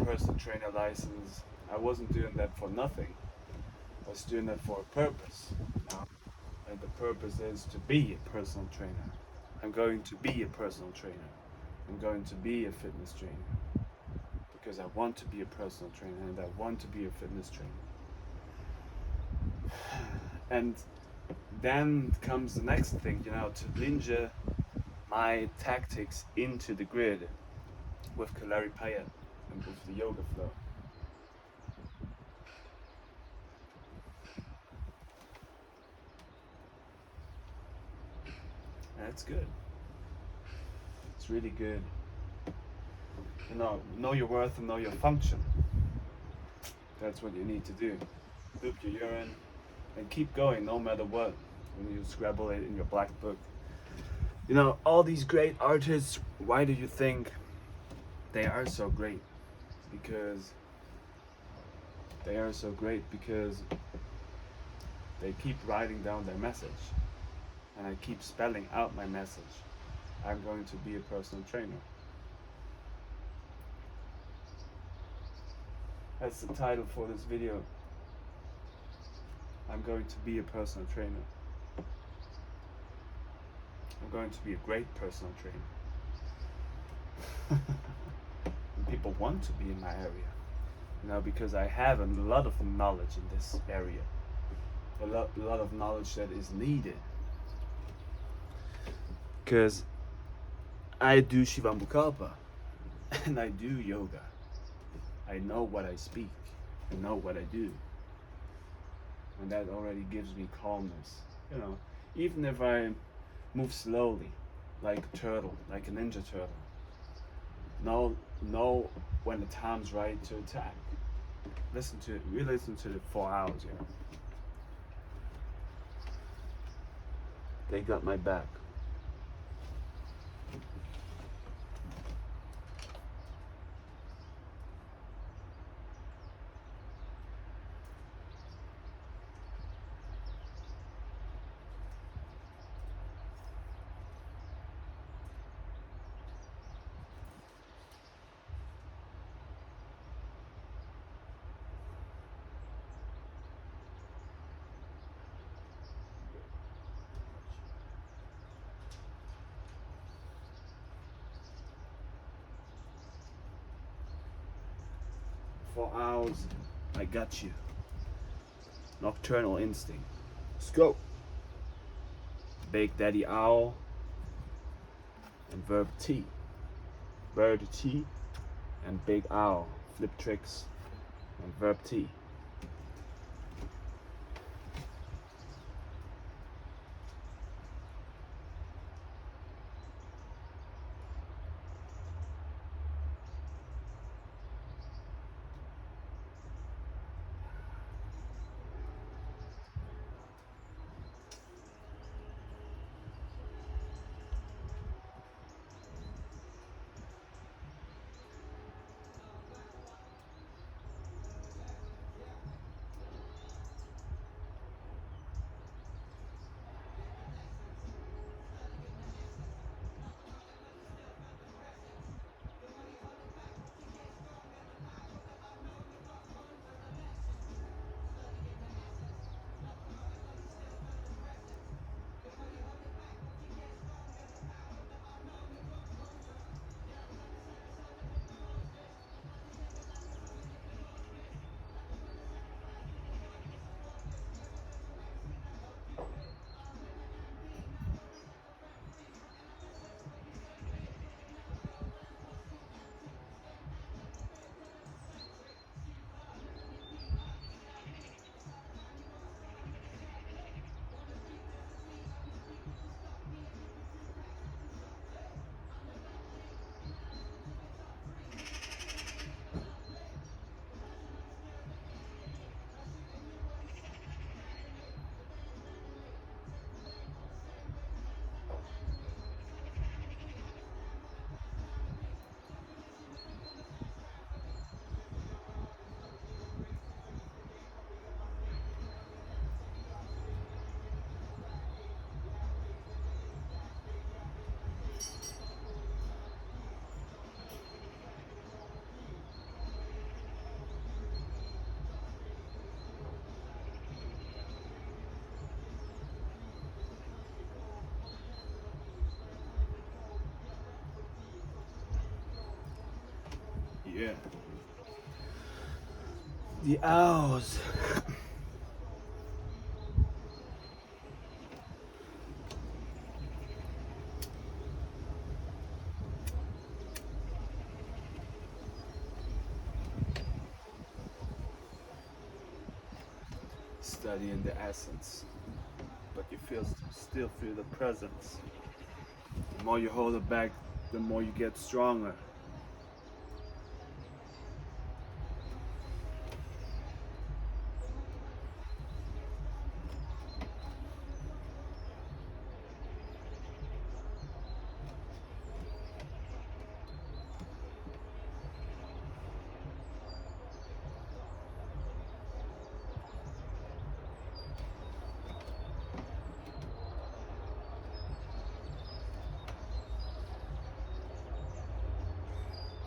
personal trainer license. I wasn't doing that for nothing. I was doing that for a purpose. You know? And the purpose is to be a personal trainer. I'm going to be a personal trainer. I'm going to be a fitness trainer. Because I want to be a personal trainer and I want to be a fitness trainer. And then comes the next thing, you know, to ninja my tactics into the grid with Kalarippayattu and with the yoga flow. And that's good. It's really good. You know your worth and know your function. That's what you need to do. Loop your urine and keep going no matter what when you scribble it in your black book. You know, all these great artists, why do you think they are so great? Because they are so great because they keep writing down their message. And I keep spelling out my message. I'm going to be a personal trainer. That's the title for this video. I'm going to be a personal trainer. I'm going to be a great personal trainer. And people want to be in my area, you know, because I have a lot of knowledge in this area. A lot of knowledge that is needed. Because I do Shivambukalpa and I do yoga. I know what I speak. I know what I do. And that already gives me calmness. You know, even if I move slowly, like a turtle, like a ninja turtle. Know when the time's right to attack. We listen to the 4 hours, you know. They got my back. For owls, I got you. Nocturnal instinct. Let's go. Big Daddy Owl and Verb T. Bird T and Big Owl. Flip tricks and Verb T. Yeah. The owls. Studying the essence, but you still feel the presence. The more you hold it back, the more you get stronger.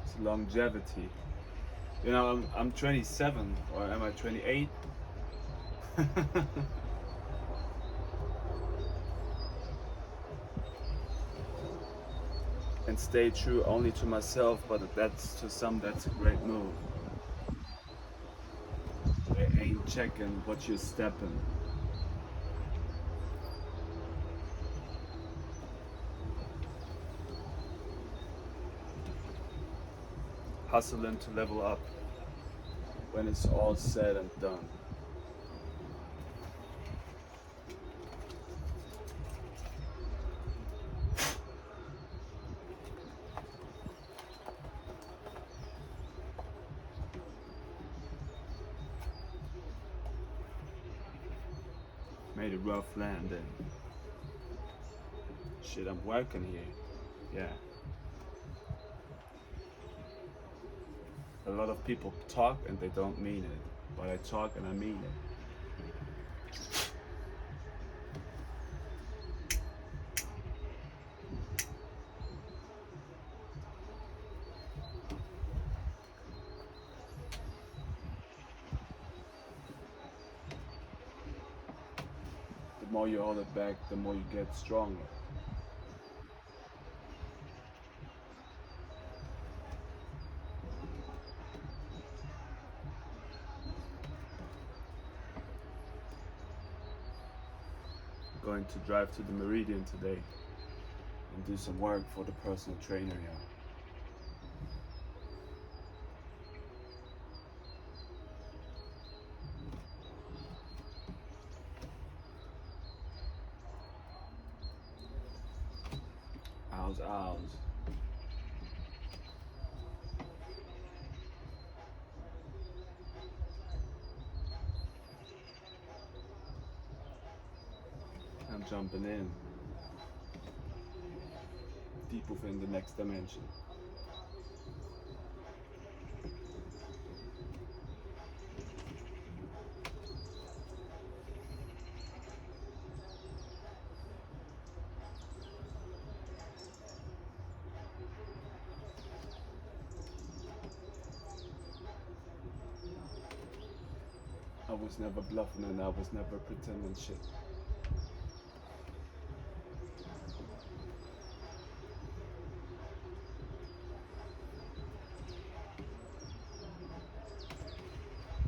It's longevity. You know, I'm 27, or am I 28? And stay true only to myself, but that's a great move. They ain't checking what you're stepping. Hustling to level up when it's all said and done. Made a rough landing. Shit, I'm working here. Yeah. A lot of people talk and they don't mean it, but I talk and I mean it. The more you hold it back, the more you get stronger. Going to drive to the Meridian today and do some work for the personal trainer, yeah. Hours. I'm jumping in deep within the next dimension. I was never bluffing and I was never pretending shit.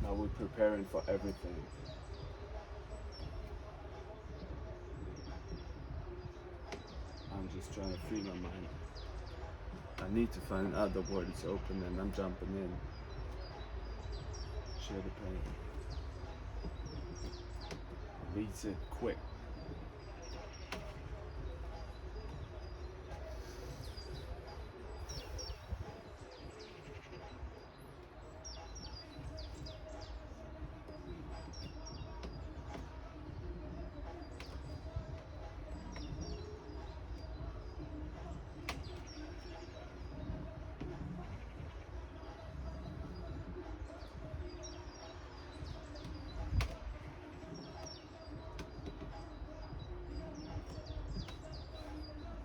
Now we're preparing for everything. I'm just trying to free my mind. I need to find out the word is open and I'm jumping in. Share the pain. Release it quick.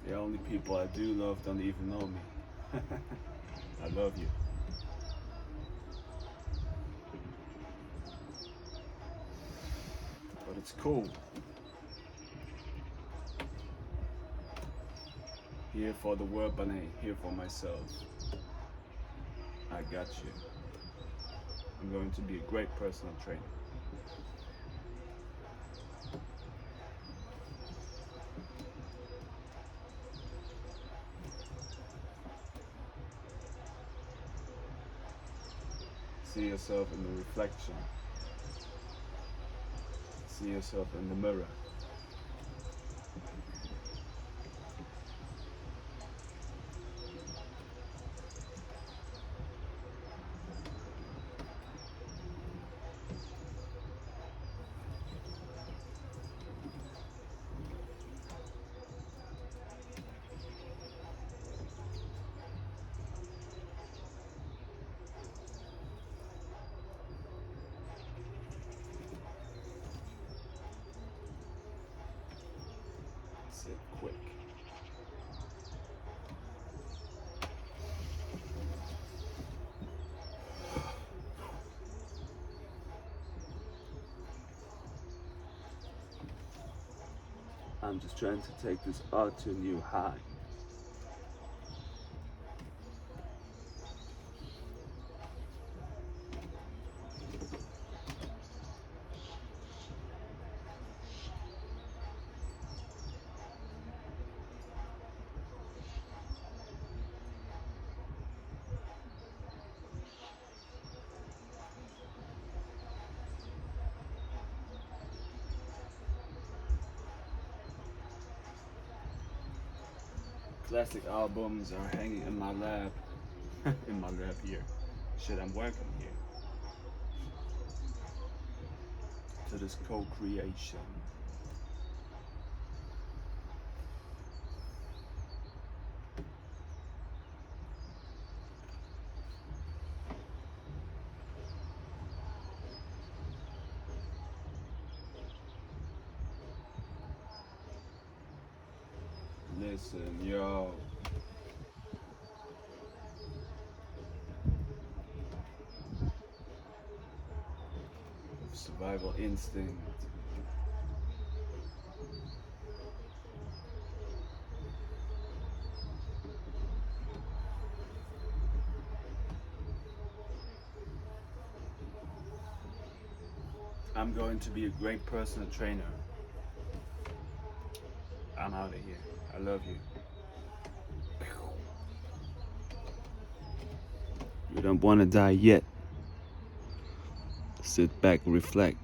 The only people I do love don't even know me. I love you. But it's cool. Here for the world, but I here for myself. I got you. I'm going to be a great personal trainer. See yourself in the reflection. See yourself in the mirror. Sit quick. I'm just trying to take this art to a new high. Classic albums are hanging in my lab. In my lab here. Shit, I'm working here. To this co-creation. Listen, yo. Survival instinct. I'm going to be a great personal trainer. I'm out of here. I love you. You don't want to die yet. Sit back and reflect.